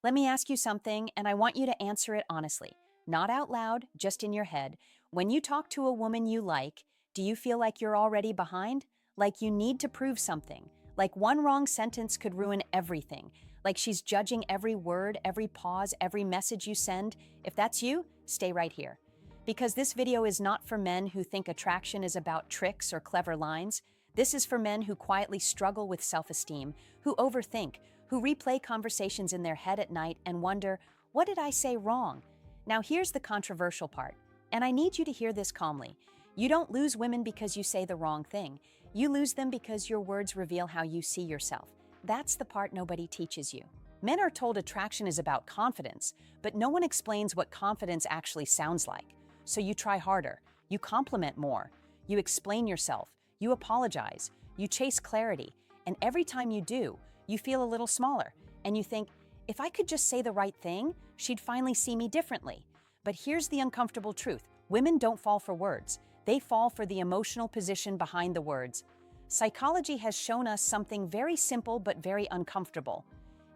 Let me ask you something, and I want you to answer it honestly. Not out loud, just in your head. When you talk to a woman you like, do you feel like you're already behind? Like you need to prove something? Like one wrong sentence could ruin everything? Like she's judging every word, every pause, every message you send? If that's you, stay right here. Because this video is not for men who think attraction is about tricks or clever lines. This is for men who quietly struggle with self-esteem, who overthink, who replay conversations in their head at night and wonder, what did I say wrong? Now here's the controversial part, and I need you to hear this calmly. You don't lose women because you say the wrong thing. You lose them because your words reveal how you see yourself. That's the part nobody teaches you. Men are told attraction is about confidence, but no one explains what confidence actually sounds like. So you try harder, you compliment more, you explain yourself, you apologize, you chase clarity, and every time you do, you feel a little smaller, and you think, if I could just say the right thing, she'd finally see me differently. But here's the uncomfortable truth. Women don't fall for words. They fall for the emotional position behind the words. Psychology has shown us something very simple but very uncomfortable.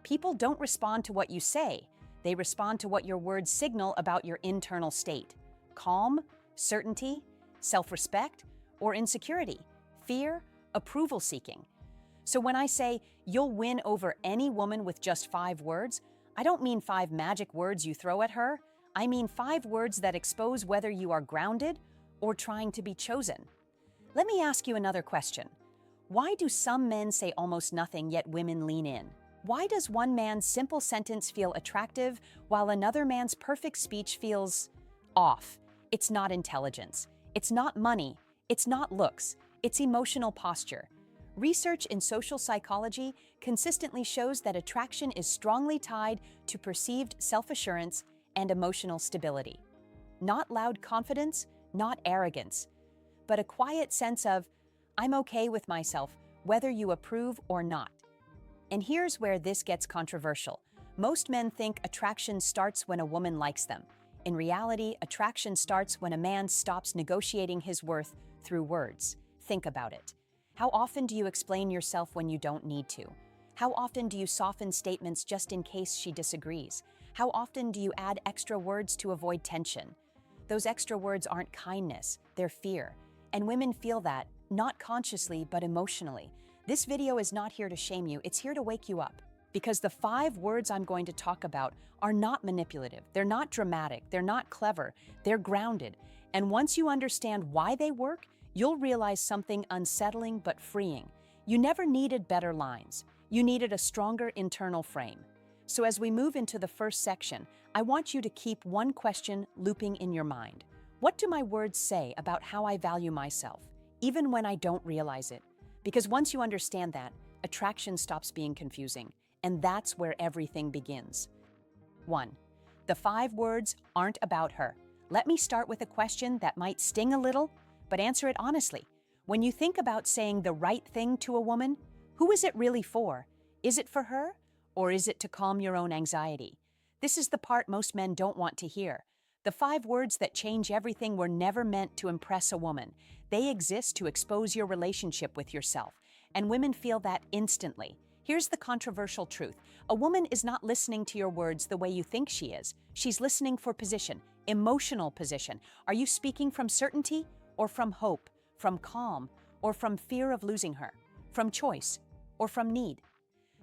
People don't respond to what you say. They respond to what your words signal about your internal state. Calm, certainty, self-respect, or insecurity, fear, approval seeking. So when I say you'll win over any woman with just 5 words, I don't mean 5 magic words you throw at her. I mean 5 words that expose whether you are grounded or trying to be chosen. Let me ask you another question. Why do some men say almost nothing yet women lean in? Why does one man's simple sentence feel attractive while another man's perfect speech feels off? It's not intelligence. It's not money. It's not looks. It's emotional posture. Research in social psychology consistently shows that attraction is strongly tied to perceived self-assurance and emotional stability. Not loud confidence, not arrogance, but a quiet sense of, I'm okay with myself, whether you approve or not. And here's where this gets controversial. Most men think attraction starts when a woman likes them. In reality, attraction starts when a man stops negotiating his worth through words. Think about it. How often do you explain yourself when you don't need to? How often do you soften statements just in case she disagrees? How often do you add extra words to avoid tension? Those extra words aren't kindness, they're fear. And women feel that, not consciously, but emotionally. This video is not here to shame you, it's here to wake you up. Because the 5 words I'm going to talk about are not manipulative, they're not dramatic, they're not clever, they're grounded. And once you understand why they work, you'll realize something unsettling but freeing. You never needed better lines. You needed a stronger internal frame. So as we move into the first section, I want you to keep one question looping in your mind. What do my words say about how I value myself, even when I don't realize it? Because once you understand that, attraction stops being confusing. And that's where everything begins. 1. The 5 words aren't about her. Let me start with a question that might sting a little, but answer it honestly. When you think about saying the right thing to a woman, who is it really for? Is it for her, or is it to calm your own anxiety? This is the part most men don't want to hear. The 5 words that change everything were never meant to impress a woman. They exist to expose your relationship with yourself, and women feel that instantly. Here's the controversial truth. A woman is not listening to your words the way you think she is. She's listening for position, emotional position. Are you speaking from certainty or from hope, from calm, or from fear of losing her, from choice, or from need?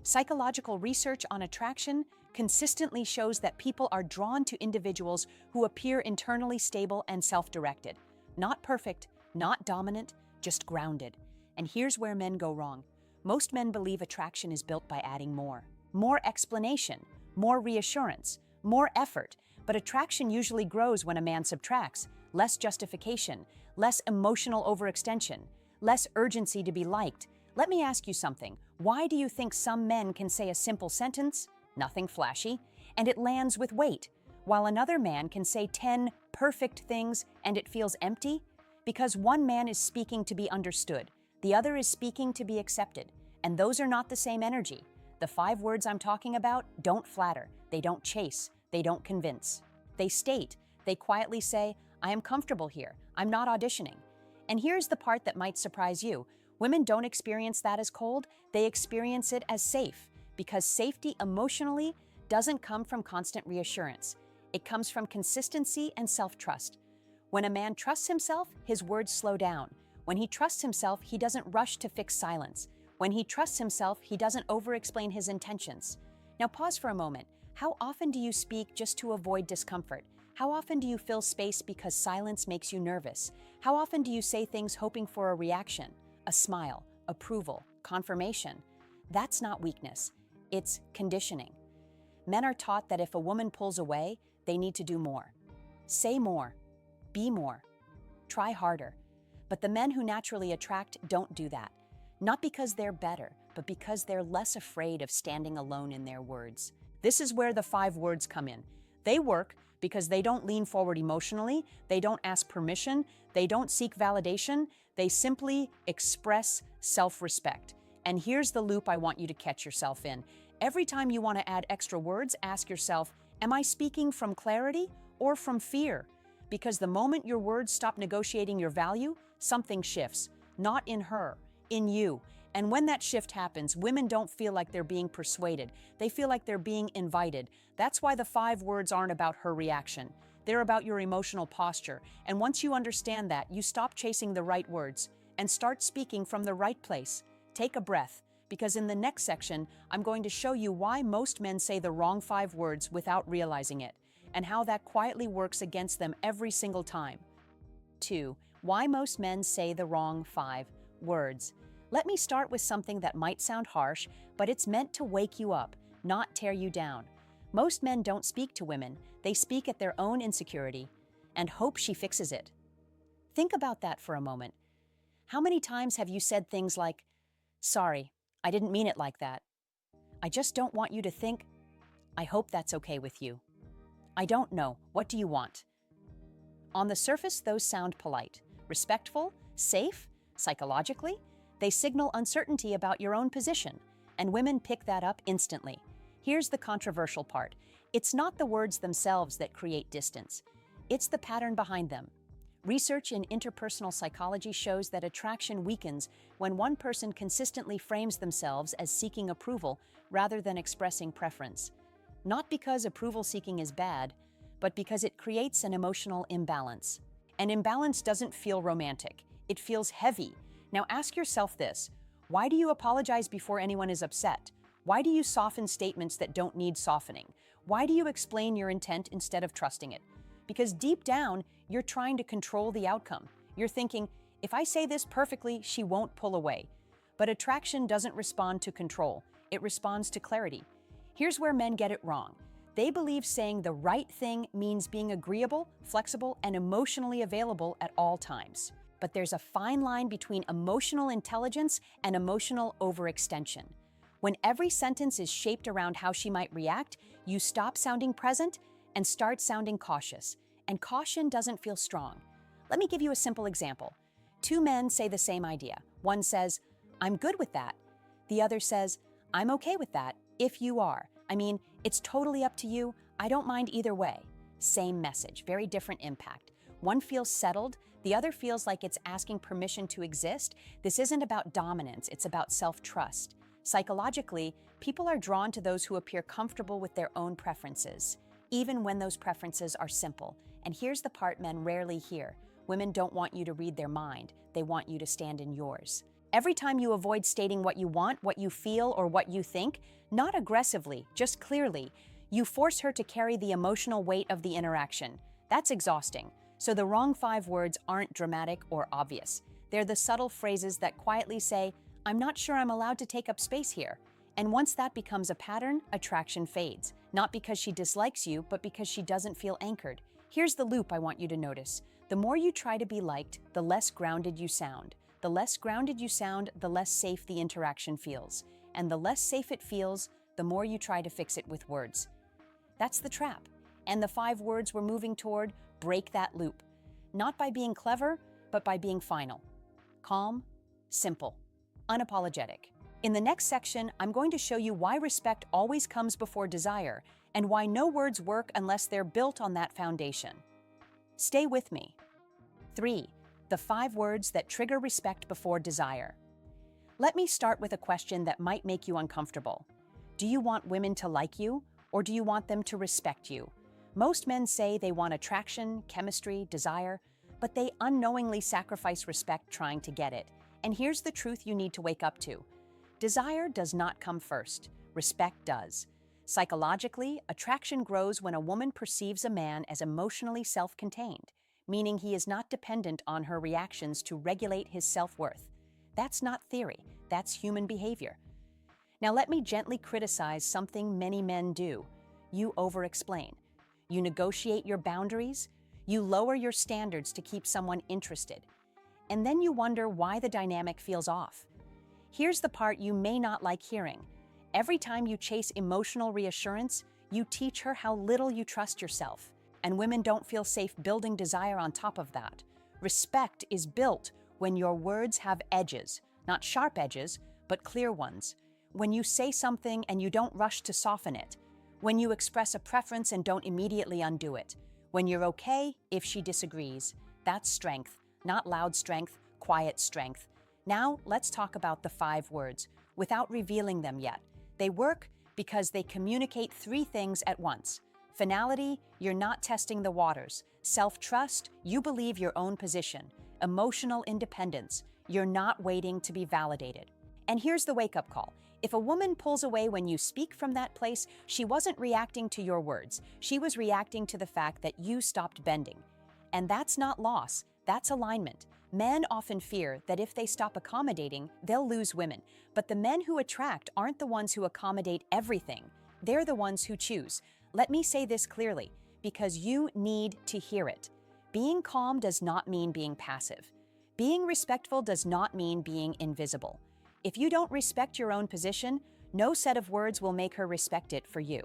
Psychological research on attraction consistently shows that people are drawn to individuals who appear internally stable and self-directed. Not perfect, not dominant, just grounded. And here's where men go wrong. Most men believe attraction is built by adding more. More explanation, more reassurance, more effort. But attraction usually grows when a man subtracts. Less justification, less emotional overextension, less urgency to be liked. Let me ask you something. Why do you think some men can say a simple sentence, nothing flashy, and it lands with weight, while another man can say 10 perfect things and it feels empty? Because one man is speaking to be understood, the other is speaking to be accepted, and those are not the same energy. The 5 words I'm talking about don't flatter, they don't chase, they don't convince. They state, they quietly say, I am comfortable here, I'm not auditioning. And here's the part that might surprise you. Women don't experience that as cold, they experience it as safe, because safety emotionally doesn't come from constant reassurance. It comes from consistency and self-trust. When a man trusts himself, his words slow down. When he trusts himself, he doesn't rush to fix silence. When he trusts himself, he doesn't over-explain his intentions. Now pause for a moment. How often do you speak just to avoid discomfort? How often do you fill space because silence makes you nervous? How often do you say things hoping for a reaction, a smile, approval, confirmation? That's not weakness. It's conditioning. Men are taught that if a woman pulls away, they need to do more. Say more. Be more. Try harder. But the men who naturally attract don't do that. Not because they're better, but because they're less afraid of standing alone in their words. This is where the 5 words come in. They work because they don't lean forward emotionally, they don't ask permission, they don't seek validation, they simply express self-respect. And here's the loop I want you to catch yourself in. Every time you want to add extra words, ask yourself, am I speaking from clarity or from fear? Because the moment your words stop negotiating your value, something shifts. Not in her, in you. And when that shift happens, women don't feel like they're being persuaded. They feel like they're being invited. That's why the 5 words aren't about her reaction. They're about your emotional posture. And once you understand that, you stop chasing the right words and start speaking from the right place. Take a breath, because in the next section, I'm going to show you why most men say the wrong 5 words without realizing it, and how that quietly works against them every single time. 2. Why most men say the wrong 5 words. Let me start with something that might sound harsh, but it's meant to wake you up, not tear you down. Most men don't speak to women, they speak at their own insecurity and hope she fixes it. Think about that for a moment. How many times have you said things like, "Sorry, I didn't mean it like that. I just don't want you to think. I hope that's okay with you. I don't know. What do you want?" On the surface, those sound polite, respectful, safe, psychologically. They signal uncertainty about your own position, and women pick that up instantly. Here's the controversial part. It's not the words themselves that create distance. It's the pattern behind them. Research in interpersonal psychology shows that attraction weakens when one person consistently frames themselves as seeking approval rather than expressing preference. Not because approval seeking is bad, but because it creates an emotional imbalance. An imbalance doesn't feel romantic. It feels heavy. Now ask yourself this: why do you apologize before anyone is upset? Why do you soften statements that don't need softening? Why do you explain your intent instead of trusting it? Because deep down, you're trying to control the outcome. You're thinking, if I say this perfectly, she won't pull away. But attraction doesn't respond to control. It responds to clarity. Here's where men get it wrong. They believe saying the right thing means being agreeable, flexible, and emotionally available at all times. But there's a fine line between emotional intelligence and emotional overextension. When every sentence is shaped around how she might react, you stop sounding present and start sounding cautious. And caution doesn't feel strong. Let me give you a simple example. 2 men say the same idea. One says, "I'm good with that." The other says, "I'm okay with that, if you are. I mean, it's totally up to you. I don't mind either way." Same message, very different impact. One feels settled, the other feels like it's asking permission to exist. This isn't about dominance, it's about self-trust. Psychologically, people are drawn to those who appear comfortable with their own preferences, even when those preferences are simple. And here's the part men rarely hear. Women don't want you to read their mind, they want you to stand in yours. Every time you avoid stating what you want, what you feel, or what you think, not aggressively, just clearly, you force her to carry the emotional weight of the interaction. That's exhausting. So the wrong 5 words aren't dramatic or obvious. They're the subtle phrases that quietly say, "I'm not sure I'm allowed to take up space here." And once that becomes a pattern, attraction fades. Not because she dislikes you, but because she doesn't feel anchored. Here's the loop I want you to notice. The more you try to be liked, the less grounded you sound. The less grounded you sound, the less safe the interaction feels. And the less safe it feels, the more you try to fix it with words. That's the trap. And the 5 words we're moving toward break that loop. Not by being clever, but by being final. Calm, simple, unapologetic. In the next section, I'm going to show you why respect always comes before desire and why no words work unless they're built on that foundation. Stay with me. 3. The 5 words that trigger respect before desire. Let me start with a question that might make you uncomfortable. Do you want women to like you, or do you want them to respect you? Most men say they want attraction, chemistry, desire, but they unknowingly sacrifice respect trying to get it. And here's the truth you need to wake up to. Desire does not come first. Respect does. Psychologically, attraction grows when a woman perceives a man as emotionally self-contained, meaning he is not dependent on her reactions to regulate his self-worth. That's not theory, that's human behavior. Now let me gently criticize something many men do. You over-explain. You negotiate your boundaries. You lower your standards to keep someone interested. And then you wonder why the dynamic feels off. Here's the part you may not like hearing. Every time you chase emotional reassurance, you teach her how little you trust yourself. And women don't feel safe building desire on top of that. Respect is built when your words have edges, not sharp edges, but clear ones. When you say something and you don't rush to soften it. When you express a preference and don't immediately undo it. When you're okay if she disagrees. That's strength, not loud strength, quiet strength. Now, let's talk about the 5 words, without revealing them yet. They work because they communicate 3 things at once. Finality, you're not testing the waters. Self-trust, you believe your own position. Emotional independence, you're not waiting to be validated. And here's the wake-up call. If a woman pulls away when you speak from that place, she wasn't reacting to your words. She was reacting to the fact that you stopped bending. And that's not loss, that's alignment. Men often fear that if they stop accommodating, they'll lose women. But the men who attract aren't the ones who accommodate everything. They're the ones who choose. Let me say this clearly, because you need to hear it. Being calm does not mean being passive. Being respectful does not mean being invisible. If you don't respect your own position, no set of words will make her respect it for you.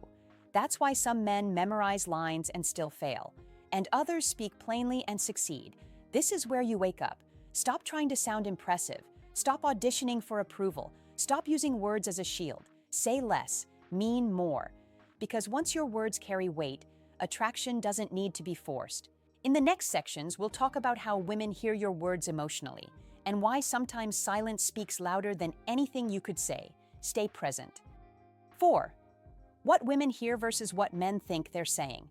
That's why some men memorize lines and still fail, and others speak plainly and succeed. This is where you wake up. Stop trying to sound impressive. Stop auditioning for approval. Stop using words as a shield. Say less, mean more. Because once your words carry weight, attraction doesn't need to be forced. In the next sections, we'll talk about how women hear your words emotionally, and why sometimes silence speaks louder than anything you could say. Stay present. 4. What women hear versus what men think they're saying.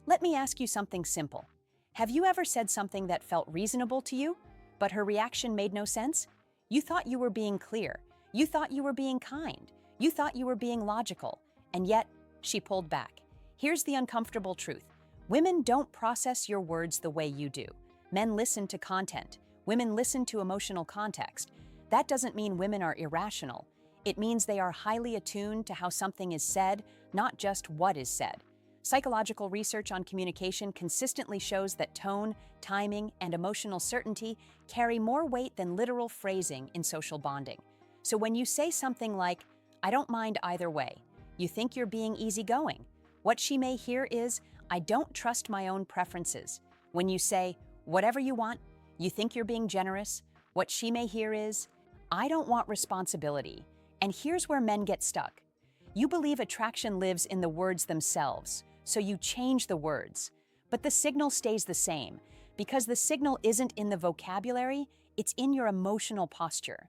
Let me ask you something simple. Have you ever said something that felt reasonable to you, but her reaction made no sense? You thought you were being clear. You thought you were being kind. You thought you were being logical. And yet, she pulled back. Here's the uncomfortable truth. Women don't process your words the way you do. Men listen to content. Women listen to emotional context. That doesn't mean women are irrational. It means they are highly attuned to how something is said, not just what is said. Psychological research on communication consistently shows that tone, timing, and emotional certainty carry more weight than literal phrasing in social bonding. So when you say something like, "I don't mind either way," you think you're being easygoing. What she may hear is, "I don't trust my own preferences." When you say, "Whatever you want," you think you're being generous. What she may hear is, "I don't want responsibility." And here's where men get stuck. You believe attraction lives in the words themselves, so you change the words. But the signal stays the same, because the signal isn't in the vocabulary, it's in your emotional posture.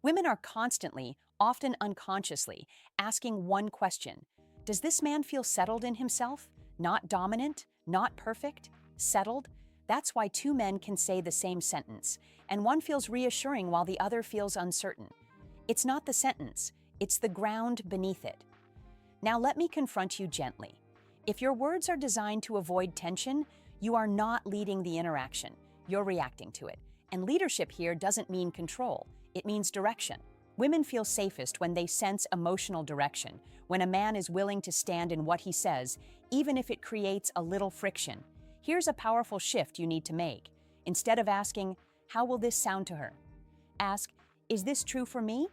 Women are constantly, often unconsciously, asking one question. Does this man feel settled in himself? Not dominant? Not perfect? Settled? That's why 2 men can say the same sentence, and one feels reassuring while the other feels uncertain. It's not the sentence, it's the ground beneath it. Now let me confront you gently. If your words are designed to avoid tension, you are not leading the interaction, you're reacting to it. And leadership here doesn't mean control, it means direction. Women feel safest when they sense emotional direction, when a man is willing to stand in what he says, even if it creates a little friction. Here's a powerful shift you need to make. Instead of asking, "How will this sound to her?" Ask, "Is this true for me?"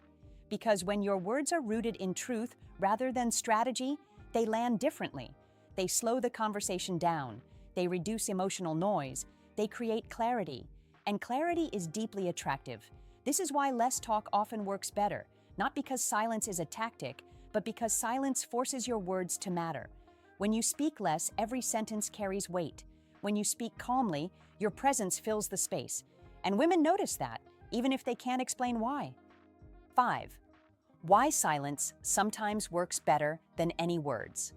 Because when your words are rooted in truth rather than strategy, they land differently. They slow the conversation down. They reduce emotional noise. They create clarity. And clarity is deeply attractive. This is why less talk often works better, not because silence is a tactic, but because silence forces your words to matter. When you speak less, every sentence carries weight. When you speak calmly, your presence fills the space. And women notice that, even if they can't explain why. 5. Why silence sometimes works better than any words.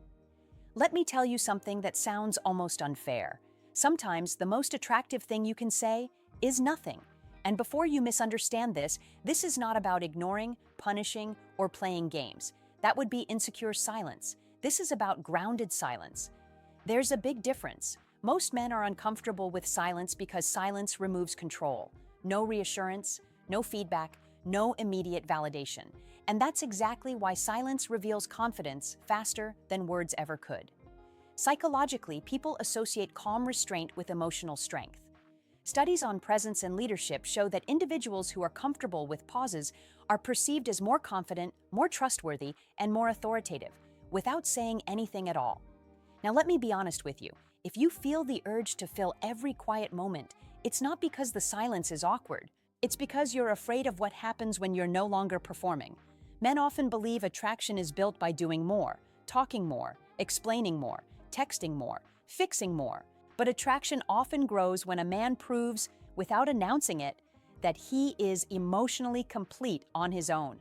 Let me tell you something that sounds almost unfair. Sometimes the most attractive thing you can say is nothing. And before you misunderstand this, this is not about ignoring, punishing, or playing games. That would be insecure silence. This is about grounded silence. There's a big difference. Most men are uncomfortable with silence because silence removes control. No reassurance, no feedback, no immediate validation. And that's exactly why silence reveals confidence faster than words ever could. Psychologically, people associate calm restraint with emotional strength. Studies on presence and leadership show that individuals who are comfortable with pauses are perceived as more confident, more trustworthy, and more authoritative, without saying anything at all. Now, let me be honest with you. If you feel the urge to fill every quiet moment, it's not because the silence is awkward. It's because you're afraid of what happens when you're no longer performing. Men often believe attraction is built by doing more, talking more, explaining more, texting more, fixing more. But attraction often grows when a man proves, without announcing it, that he is emotionally complete on his own.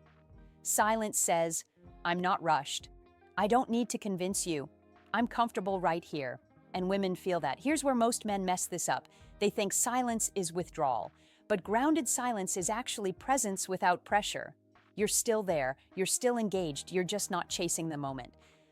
Silence says, "I'm not rushed. I don't need to convince you. I'm comfortable right here." And women feel that. Here's where most men mess this up. They think silence is withdrawal. But grounded silence is actually presence without pressure. You're still there, you're still engaged, you're just not chasing the moment.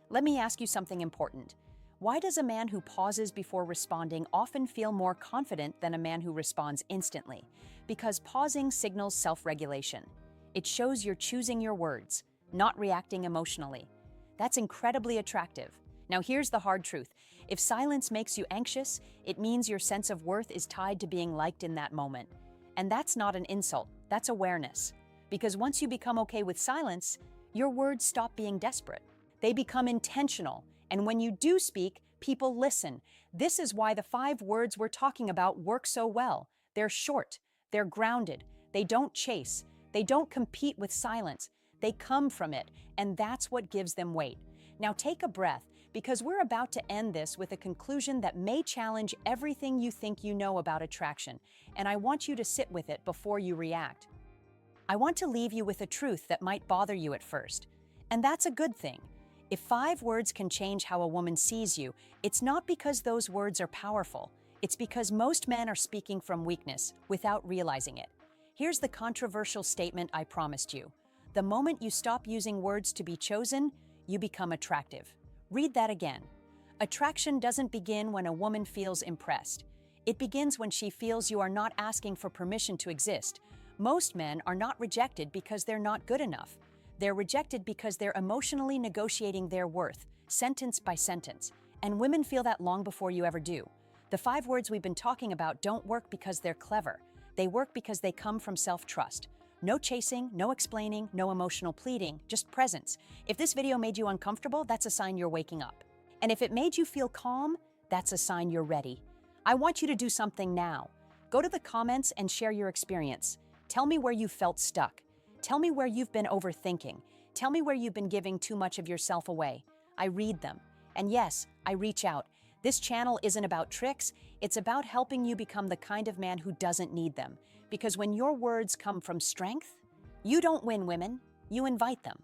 Let me ask you something important. Why does a man who pauses before responding often feel more confident than a man who responds instantly? Because pausing signals self-regulation. It shows you're choosing your words, not reacting emotionally. That's incredibly attractive. Now here's the hard truth. If silence makes you anxious, it means your sense of worth is tied to being liked in that moment. And that's not an insult, that's awareness. Because once you become okay with silence, your words stop being desperate. They become intentional, and when you do speak, people listen. This is why the 5 words we're talking about work so well. They're short, they're grounded, they don't chase, they don't compete with silence, they come from it, and that's what gives them weight. Now take a breath, because we're about to end this with a conclusion that may challenge everything you think you know about attraction, and I want you to sit with it before you react. I want to leave you with a truth that might bother you at first, and that's a good thing. If 5 words can change how a woman sees you, it's not because those words are powerful. It's because most men are speaking from weakness without realizing it. Here's the controversial statement I promised you. The moment you stop using words to be chosen, you become attractive. Read that again. Attraction doesn't begin when a woman feels impressed. It begins when she feels you are not asking for permission to exist. Most men are not rejected because they're not good enough. They're rejected because they're emotionally negotiating their worth, sentence by sentence. And women feel that long before you ever do. The 5 words we've been talking about don't work because they're clever. They work because they come from self-trust. No chasing, no explaining, no emotional pleading, just presence. If this video made you uncomfortable, that's a sign you're waking up. And if it made you feel calm, that's a sign you're ready. I want you to do something now. Go to the comments and share your experience. Tell me where you felt stuck. Tell me where you've been overthinking. Tell me where you've been giving too much of yourself away. I read them. And yes, I reach out. This channel isn't about tricks, it's about helping you become the kind of man who doesn't need them. Because when your words come from strength, you don't win women, you invite them.